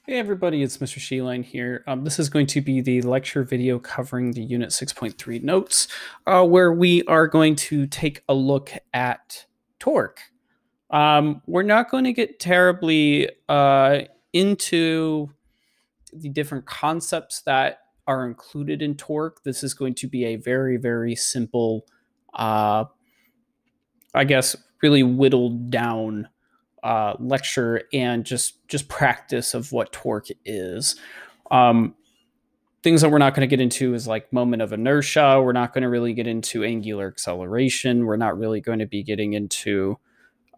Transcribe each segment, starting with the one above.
Hey everybody, it's Mr. Sheeline here. This is going to be the lecture video covering the Unit 6.3 notes, where we are going to take a look at torque. We're not going to get terribly into the different concepts that are included in torque. This is going to be a very, very simple, uh, I guess, really whittled down lecture and just practice of what torque is. Um, Things that we're not going to get into is like moment of inertia. We're not going to really get into angular acceleration. We're not really going to be getting into,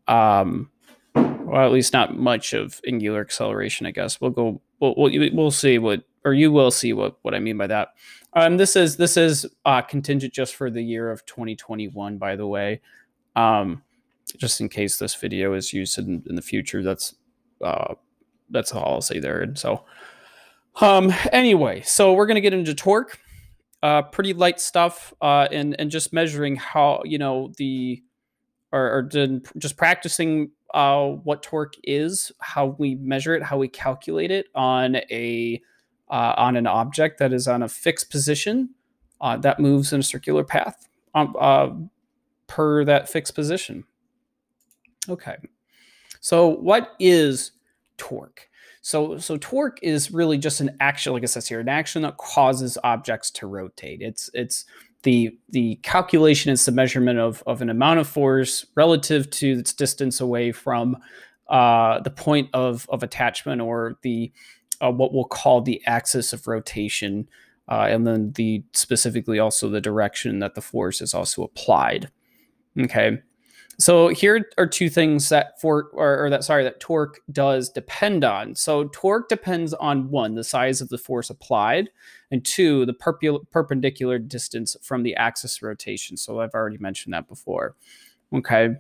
well, at least not much of angular acceleration. I guess we'll see what, or you will see what I mean by that. This is contingent just for the year of 2021, by the way. Just in case this video is used in the future. That's all I'll say there. And so, anyway, so we're gonna get into torque, pretty light stuff, and just measuring how just practicing what torque is, how we measure it, how we calculate it on an object that is on a fixed position that moves in a circular path per that fixed position. Okay, so what is torque? So torque is really just an action, like it says here, an action that causes objects to rotate. It's the calculation is the measurement of an amount of force relative to its distance away from the point of attachment, or the what we'll call the axis of rotation, and then the specifically also the direction that the force is also applied. Okay. So here are two things that that torque does depend on. So torque depends on, one, the size of the force applied, and two, the perpendicular distance from the axis of rotation. So I've already mentioned that before. Okay.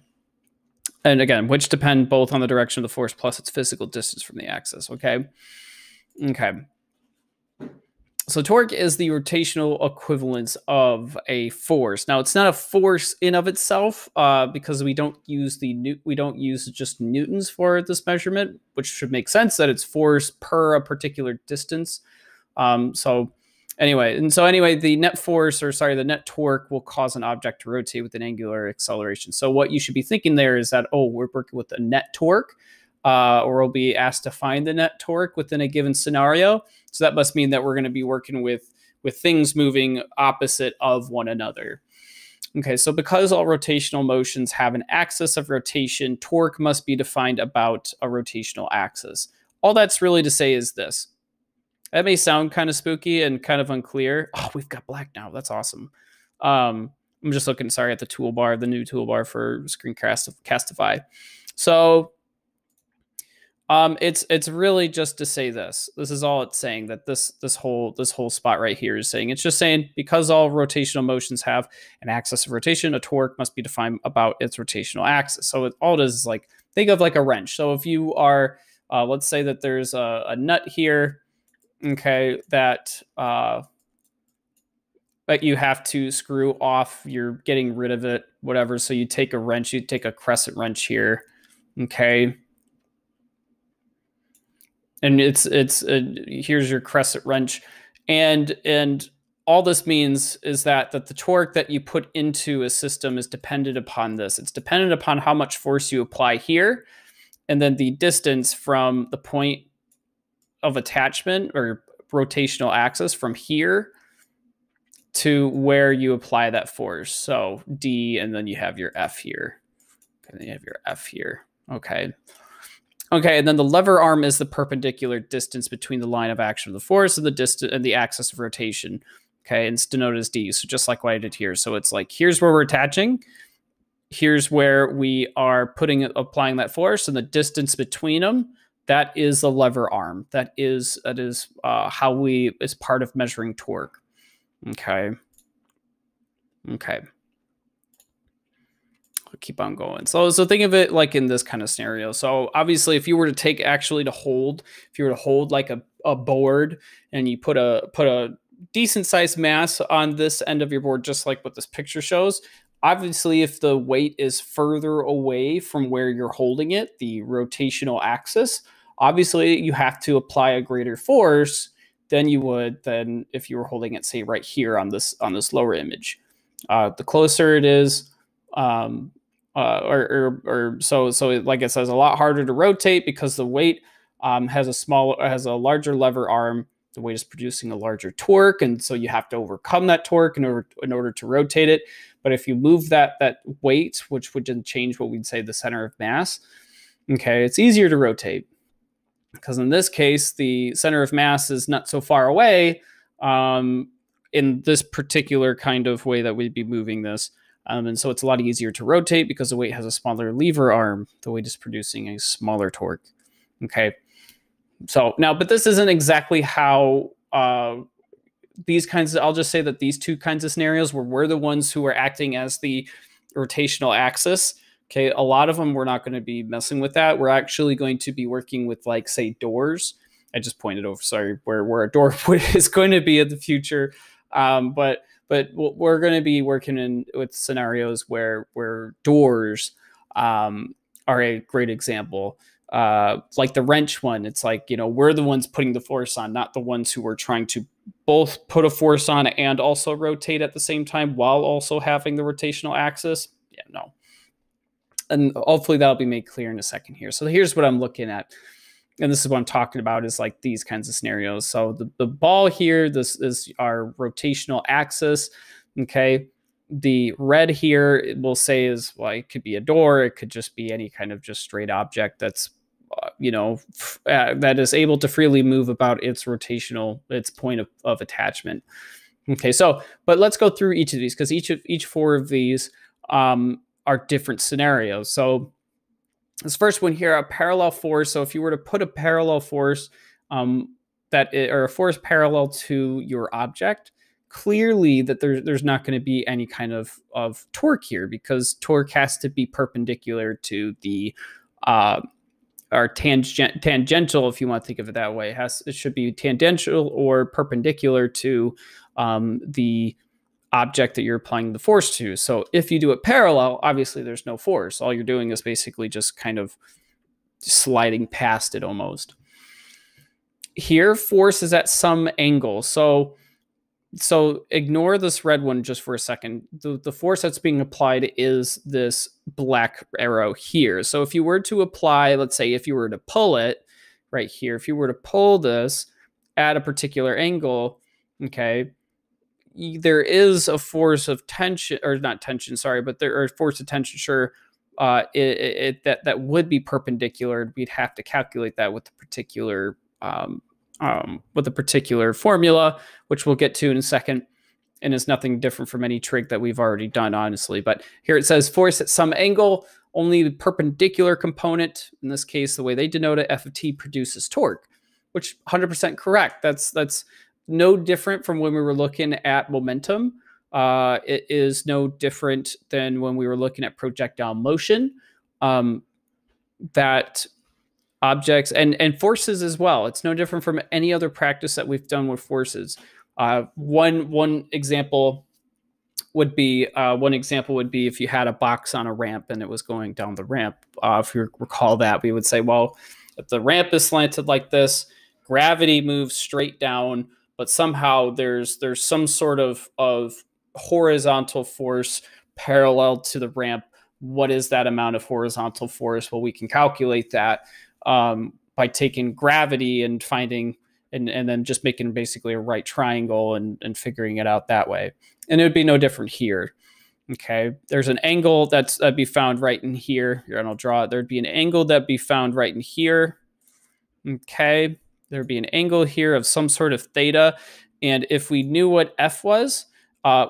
And again, which depend both on the direction of the force plus its physical distance from the axis. Okay. Okay. So torque is the rotational equivalence of a force. Now, it's not a force in of itself, because we don't use just newtons for this measurement, which should make sense that it's force per a particular distance. So anyway, the net force, or sorry, the net torque will cause an object to rotate with an angular acceleration. So what you should be thinking there is that, oh, we're working with a net torque, or we'll be asked to find the net torque within a given scenario. So that must mean that we're going to be working with things moving opposite of one another. Okay, so because all rotational motions have an axis of rotation, torque must be defined about a rotational axis. All that's really to say is this. That may sound kind of spooky and kind of unclear. Oh, we've got black now. That's awesome. I'm just looking, sorry, at the toolbar, the new toolbar for Screencastify. So it's really just to say this. This is all it's saying, that this whole spot right here is saying. It's just saying, because all rotational motions have an axis of rotation, a torque must be defined about its rotational axis. So all it is like, think of like a wrench. So if you are, let's say that there's a nut here, okay, that you have to screw off. You're getting rid of it, whatever. So you take a wrench, you take a crescent wrench here, okay. And here's your crescent wrench, and all this means is that the torque that you put into a system is dependent upon this. It's dependent upon how much force you apply here, and then the distance from the point of attachment or rotational axis from here to where you apply that force. So D, and then you have your F here. And then you have your F here. Okay. Okay, and then the lever arm is the perpendicular distance between the line of action of the force and the distance and the axis of rotation. Okay, and it's denoted as D. So just like what I did here. So it's like, here's where we're attaching. Here's where we are applying that force, and the distance between them, that is the lever arm. That is how is part of measuring torque. Okay. Okay. Keep on going. So think of it like in this kind of scenario. So obviously, if you were to hold like a board, and you put a decent sized mass on this end of your board, just like what this picture shows, obviously if the weight is further away from where you're holding it, the rotational axis, Obviously, you have to apply a greater force than you would than if you were holding it, say, right here on this lower image. The closer it is, so like it says, a lot harder to rotate because the weight has a larger lever arm. The weight is producing a larger torque, and so you have to overcome that torque in order to rotate it. But if you move that weight, which would change what we'd say the center of mass, okay, it's easier to rotate because in this case the center of mass is not so far away in this particular kind of way that we'd be moving this. And so it's a lot easier to rotate because the weight has a smaller lever arm. The weight is producing a smaller torque. Okay. So now, but this isn't exactly how these kinds of, I'll just say that these two kinds of scenarios where we're the ones who are acting as the rotational axis. Okay. A lot of them, we're not going to be messing with that. We're actually going to be working with, like, say, doors. I just pointed over, sorry, where a door is going to be in the future. But we're going to be working with scenarios where doors are a great example. Like the wrench one, it's like, we're the ones putting the force on, not the ones who are trying to both put a force on and also rotate at the same time while also having the rotational axis. Yeah, no. And hopefully that'll be made clear in a second here. So here's what I'm looking at. And this is what I'm talking about, is like these kinds of scenarios. So the ball here, this is our rotational axis. Okay. The red here, we'll say, is, well, it could be a door. It could just be any kind of just straight object that's, that is able to freely move about its point of attachment. Okay. So, but let's go through each of these, because each four of these are different scenarios. So this first one here, a parallel force. So if you were to put a parallel force or a force parallel to your object, clearly that there's not going to be any kind of torque here, because torque has to be perpendicular to the or tangential, if you want to think of it that way. It should be tangential or perpendicular to the object that you're applying the force to. So if you do it parallel, obviously there's no force. All you're doing is basically just kind of sliding past it almost. Here, force is at some angle. So ignore this red one just for a second. The force that's being applied is this black arrow here. So if you were to apply, let's say if you were to pull it right here, if you were to pull this at a particular angle, okay, there is a force of tension, or not tension, sorry, but there are force of tension, sure, that would be perpendicular. We'd have to calculate that with the particular formula, which we'll get to in a second, and is nothing different from any trig that we've already done, honestly. But here it says force at some angle, only the perpendicular component, in this case, the way they denote it, F of t, produces torque, which 100% correct. That's no different from when we were looking at momentum. It is no different than when we were looking at projectile motion. That objects and forces as well. It's no different from any other practice that we've done with forces. One example would be if you had a box on a ramp and it was going down the ramp. If you recall that, we would say, well, if the ramp is slanted like this, gravity moves straight down, but somehow there's some sort of horizontal force parallel to the ramp. What is that amount of horizontal force? Well, we can calculate that by taking gravity and finding and then just making basically a right triangle and figuring it out that way. And it would be no different here. Okay, there's an angle that'd be found right in here. Here, and I'll draw it. There'd be an angle that'd be found right in here. Okay, there'd be an angle here of some sort of theta. And if we knew what F was,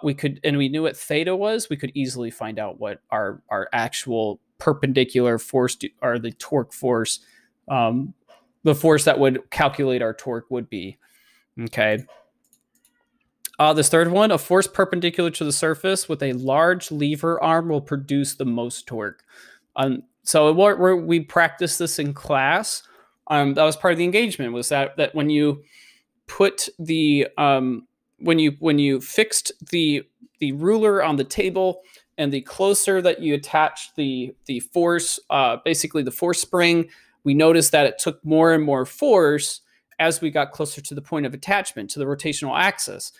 we knew what theta was, we could easily find out what our actual perpendicular force, or the torque force, the force that would calculate our torque would be. Okay. This third one, a force perpendicular to the surface with a large lever arm will produce the most torque. So we practiced this in class. That was part of the engagement, was that when you put the when you fixed the ruler on the table, and the closer that you attach the force, basically the force spring, we noticed that it took more and more force as we got closer to the point of attachment, to the rotational axis,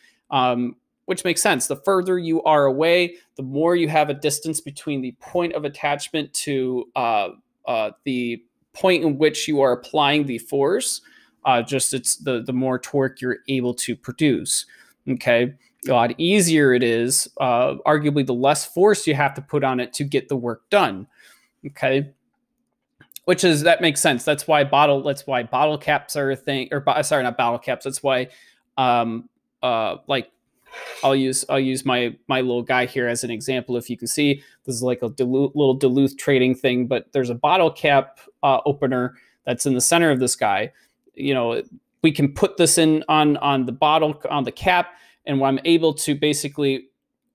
which makes sense. The further you are away, the more you have a distance between the point of attachment to the point in which you are applying the force. Just it's the more torque you're able to produce. Okay, a lot easier it is. Arguably, the less force you have to put on it to get the work done. Okay, that makes sense. That's why bottle caps are a thing. Or sorry, not bottle caps. That's why, like I'll use my little guy here as an example. If you can see, this is like a little Duluth trading thing, but there's a bottle cap opener that's in the center of this guy. You know, we can put this in on the bottle, on the cap, and I'm able to basically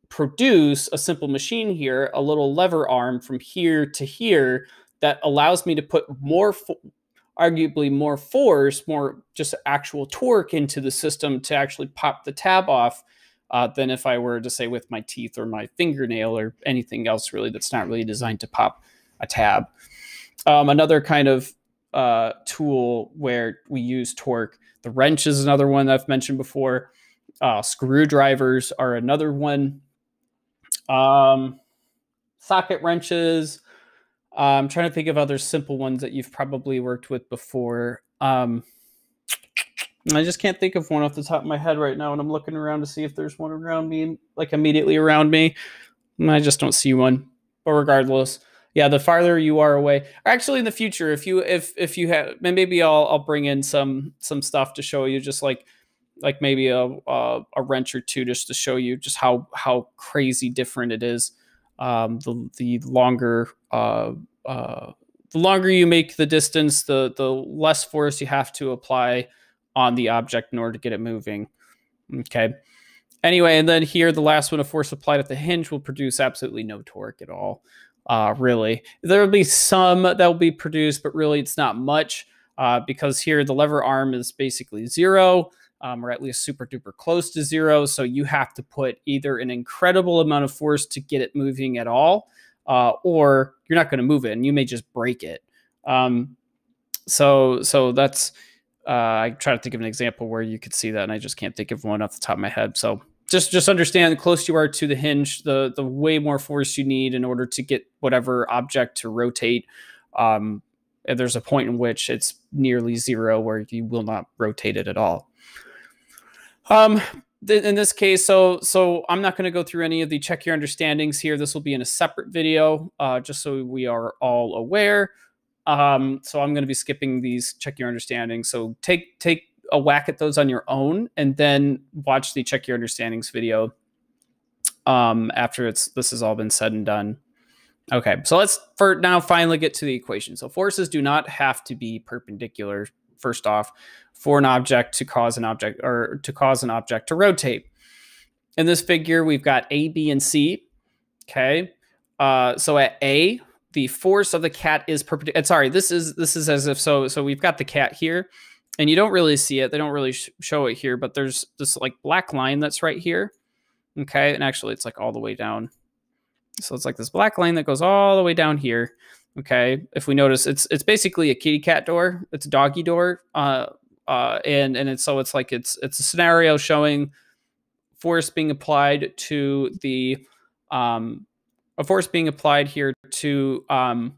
produce a simple machine here, a little lever arm from here to here that allows me to put arguably more force, more just actual torque into the system to actually pop the tab off than if I were to say with my teeth or my fingernail or anything else really that's not really designed to pop a tab. Another kind of tool where we use torque, the wrench is another one that I've mentioned before. Screwdrivers are another one. Socket wrenches. I'm trying to think of other simple ones that you've probably worked with before. I just can't think of one off the top of my head right now, and I'm looking around to see if there's one around me, like immediately around me. I just don't see one. But regardless, yeah, the farther you are away, or actually in the future, if you have, maybe I'll bring in some stuff to show you, just like maybe a wrench or two, just to show you just how crazy different it is. The longer you make the distance, the less force you have to apply on the object in order to get it moving. Okay. Anyway, and then here, the last one, a force applied at the hinge will produce absolutely no torque at all. Really, there will be some that will be produced, but really it's not much because here the lever arm is basically zero. Or at least super duper close to zero. So you have to put either an incredible amount of force to get it moving at all, or you're not going to move it and you may just break it. So that's, I try to think of an example where you could see that, and I just can't think of one off the top of my head. So just understand the closer you are to the hinge, the way more force you need in order to get whatever object to rotate. And there's a point in which it's nearly zero where you will not rotate it at all. In this case, so I'm not going to go through any of the check your understandings here. This will be in a separate video, just so we are all aware. So I'm going to be skipping these check your understandings. So take a whack at those on your own, and then watch the check your understandings video after this has all been said and done. Okay, so let's for now finally get to the equation. So forces do not have to be perpendicular, first off, for an object to cause an object to rotate. In this figure, we've got A, B, and C. Okay, so at A, the force of the cat is perpendicular. Sorry, this is as if so we've got the cat here, and you don't really see it. They don't really show it here, but there's this like black line that's right here. Okay, and actually it's like all the way down. So it's like this black line that goes all the way down here. Okay, if we notice, it's basically a kitty cat door. It's a doggy door, and it's a scenario showing force being applied to the a force being applied here to an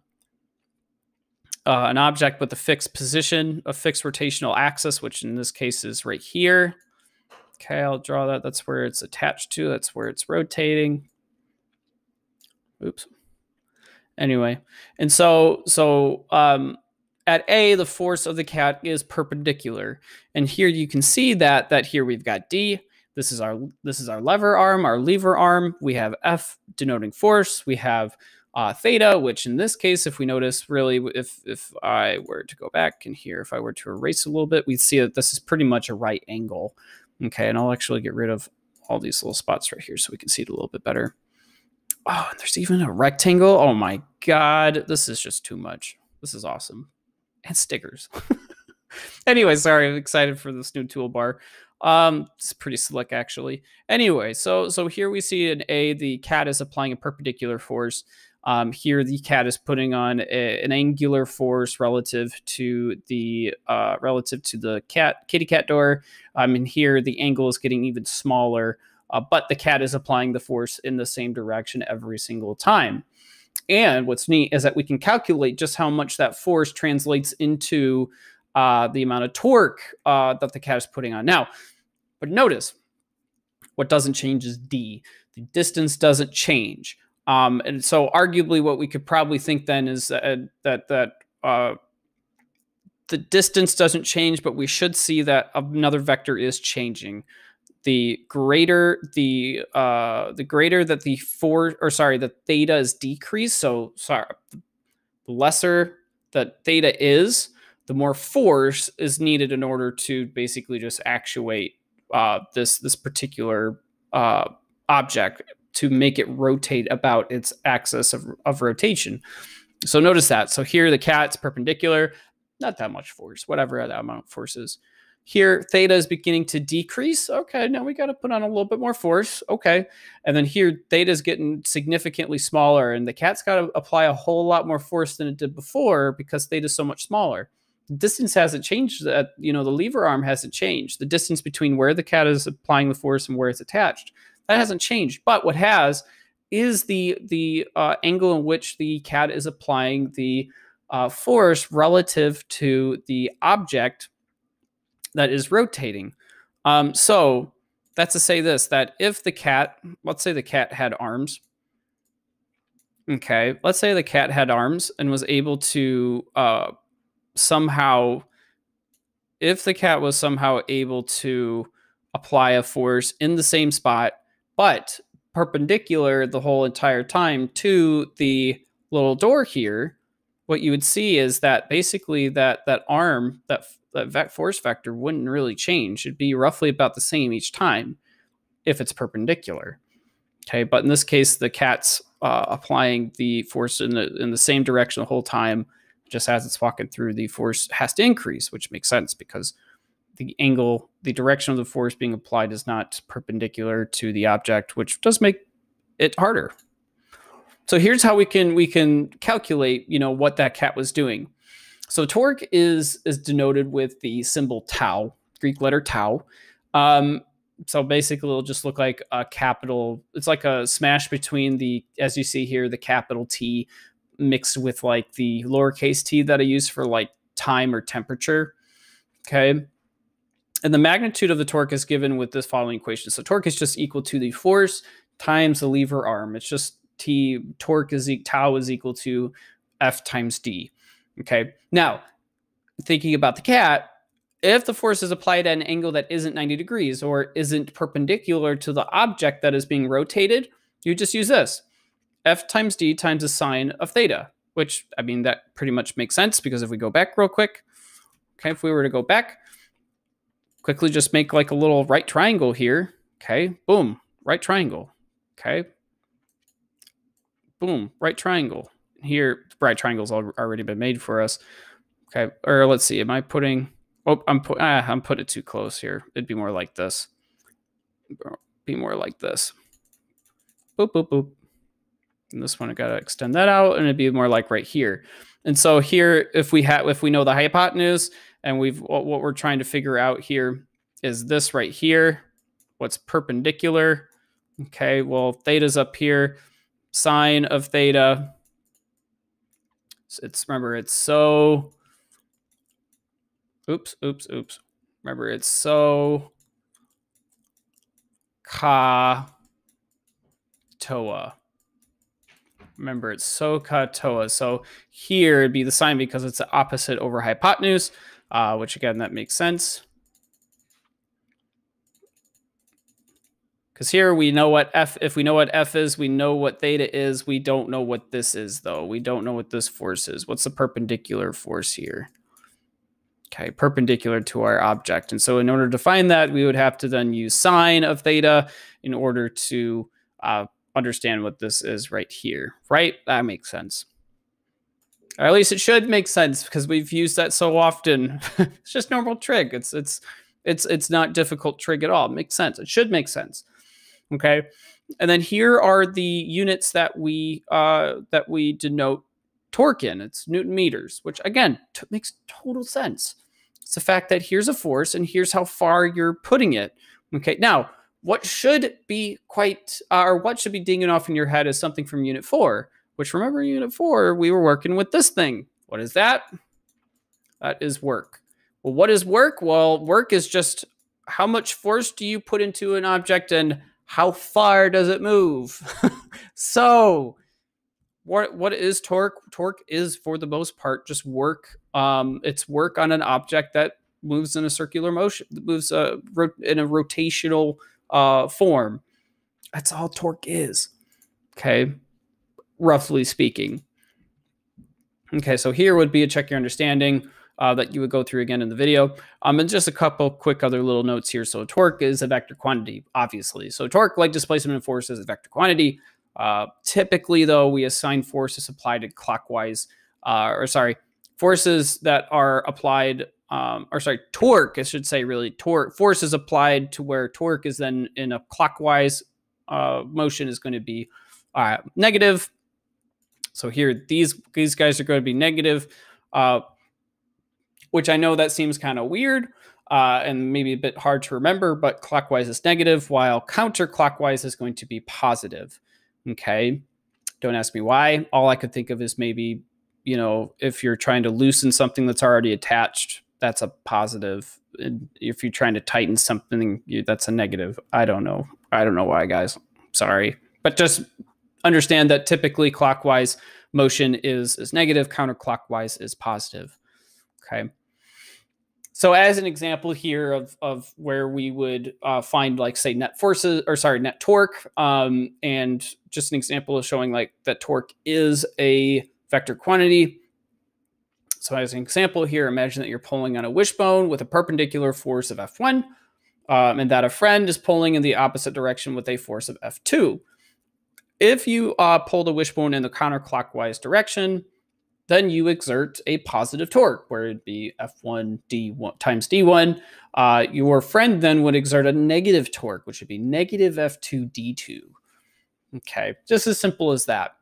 object with a fixed position, a fixed rotational axis, which in this case is right here. Okay, I'll draw that. That's where it's attached to. That's where it's rotating. Oops. Anyway, and so at A, the force of the cat is perpendicular, and here you can see that here we've got D. This is our lever arm, our lever arm. We have F denoting force. We have theta, which in this case, if we notice, really, if I were to go back in here, if I were to erase a little bit, we'd see that this is pretty much a right angle. Okay, and I'll actually get rid of all these little spots right here so we can see it a little bit better. Oh, and there's even a rectangle. Oh my God, this is just too much. This is awesome. And stickers. Anyway, sorry, I'm excited for this new toolbar. It's pretty slick actually. Anyway, so here we see in A, the cat is applying a perpendicular force. Here, the cat is putting on an angular force relative to the kitty cat door. And here, the angle is getting even smaller, but the cat is applying the force in the same direction every single time. And what's neat is that we can calculate just how much that force translates into the amount of torque that the cat is putting on. Now, but notice, what doesn't change is D. The distance doesn't change. And so arguably what we could probably think then is that the distance doesn't change, but we should see that another vector is changing. The greater that the theta is decreased. So the lesser that theta is, the more force is needed in order to basically just actuate this particular object to make it rotate about its axis of rotation. So notice that. So here the cat's perpendicular, not that much force, whatever that amount of force is. Here, theta is beginning to decrease. Okay, now we got to put on a little bit more force. Okay. And then here, theta is getting significantly smaller, and the cat's got to apply a whole lot more force than it did before because theta is so much smaller. The distance hasn't changed. The lever arm hasn't changed. The distance between where the cat is applying the force and where it's attached, that hasn't changed. But what has is the angle in which the cat is applying the force relative to the object that is rotating. So that's to say this, that if the cat, let's say the cat had arms. Okay, let's say the cat had arms and was able to if the cat was somehow able to apply a force in the same spot, but perpendicular the whole entire time to the little door here, what you would see is that basically that arm, that force vector wouldn't really change. It'd be roughly about the same each time if it's perpendicular. Okay, but in this case, the cat's applying the force in the same direction the whole time. Just as it's walking through, the force has to increase, which makes sense because the direction of the force being applied is not perpendicular to the object, which does make it harder. So here's how we can calculate, what that cat was doing. So torque is denoted with the symbol tau, Greek letter tau. So basically it'll just look like a capital. It's like a smash between as you see here, the capital T mixed with like the lowercase t that I use for like time or temperature. Okay. And the magnitude of the torque is given with this following equation. So torque is just equal to the force times the lever arm. It's just tau is equal to F times D. Okay. Now, thinking about the cat, if the force is applied at an angle that isn't 90 degrees or isn't perpendicular to the object that is being rotated, you just use this. F times D times the sine of theta, which, I mean, that pretty much makes sense because if we go back real quick, okay, if we were to go back, quickly just make like a little right triangle here. Okay, boom, right triangle. Okay, boom, right triangle. Here, right triangle's already been made for us. Okay, or let's see, am I putting, oh, I'm putting it too close here. It'd be more like this. Be more like this. Boop, boop, boop. And this one, I gotta extend that out, and it'd be more like right here. And so here, if we know the hypotenuse, and what we're trying to figure out here is this right here, what's perpendicular. Okay, well, theta's up here, sine of theta. Remember, it's so. Oops. Remember, it's so ka toa. Remember, it's SOHCAHTOA. TOA. So here it'd be the sine because it's the opposite over hypotenuse, which again, that makes sense. Because here we know what if we know what F is, we know what theta is. We don't know what this is, though. We don't know what this force is. What's the perpendicular force here? Okay, perpendicular to our object. And so in order to find that, we would have to then use sine of theta in order to understand what this is right here, right? That makes sense. Or at least it should make sense because we've used that so often. It's just normal trig. It's not difficult trig at all. It makes sense. It should make sense. Okay. And then here are the units that we denote torque in. It's Newton meters, which again makes total sense. It's the fact that here's a force and here's how far you're putting it. Okay, now what should be what should be dinging off in your head is something from Unit 4, which remember Unit 4, we were working with this thing. What is that? That is work. Well, what is work? Well, work is just how much force do you put into an object and how far does it move? So what is torque? Torque is, for the most part, just work. It's work on an object that moves in a circular motion, moves in a rotational form. That's all torque is. Okay, roughly speaking. Okay, so here would be a check your understanding that you would go through again in the video. And just a couple quick other little notes here. So torque is a vector quantity, obviously. So torque, like displacement and force, is a vector quantity. Typically, though, we assign forces applied to clockwise, forces that are applied, torque, I should say, really, torque. Force is applied to where torque is then in a clockwise motion is going to be negative. So here, these guys are going to be negative, which I know that seems kind of weird and maybe a bit hard to remember, but clockwise is negative, while counterclockwise is going to be positive. Okay, don't ask me why. All I could think of is maybe, if you're trying to loosen something that's already attached, that's a positive. If you're trying to tighten something, that's a negative. I don't know. I don't know why, guys. Sorry. But just understand that typically clockwise motion is negative, counterclockwise is positive. Okay. So as an example here of where we would find, like, say, net torque, and just an example of showing like that torque is a vector quantity. So as an example here, imagine that you're pulling on a wishbone with a perpendicular force of F1, and that a friend is pulling in the opposite direction with a force of F2. If you pull the wishbone in the counterclockwise direction, then you exert a positive torque, where it'd be F1 D1 times D1. Your friend then would exert a negative torque, which would be negative F2 D2. Okay, just as simple as that.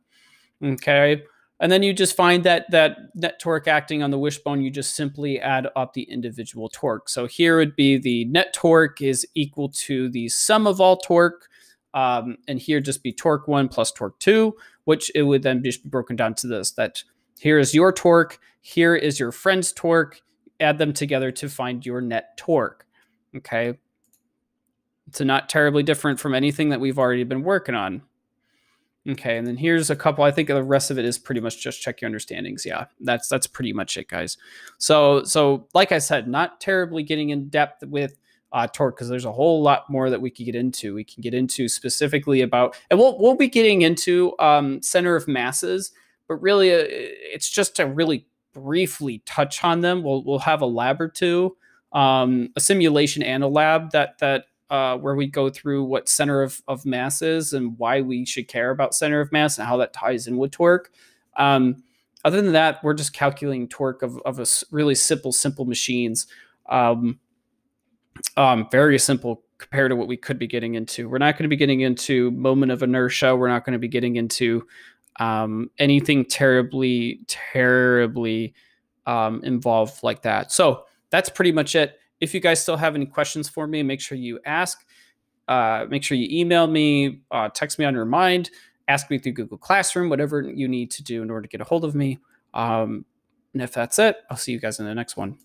Okay, and then you just find that net torque acting on the wishbone, you just simply add up the individual torque. So here would be the net torque is equal to the sum of all torque, and here just be torque 1 plus torque 2, which it would then be broken down to this, that here is your torque, here is your friend's torque, add them together to find your net torque. Okay, so not terribly different from anything that we've already been working on. Okay, and then here's a couple. I think the rest of it is pretty much just check your understandings. Yeah, that's pretty much it, guys. So like I said, not terribly getting in depth with torque, because there's a whole lot more that we could get into. We can get into specifically about, and we'll be getting into center of masses, but really it's just to really briefly touch on them. We'll have a lab or two, a simulation and a lab that where we go through what center of mass is and why we should care about center of mass and how that ties in with torque. Other than that, we're just calculating torque of a really simple machines. Very simple compared to what we could be getting into. We're not going to be getting into moment of inertia. We're not going to be getting into anything terribly involved like that. So that's pretty much it. If you guys still have any questions for me, make sure you ask. Make sure you email me, text me on your mind, ask me through Google Classroom, whatever you need to do in order to get a hold of me. And if that's it, I'll see you guys in the next one.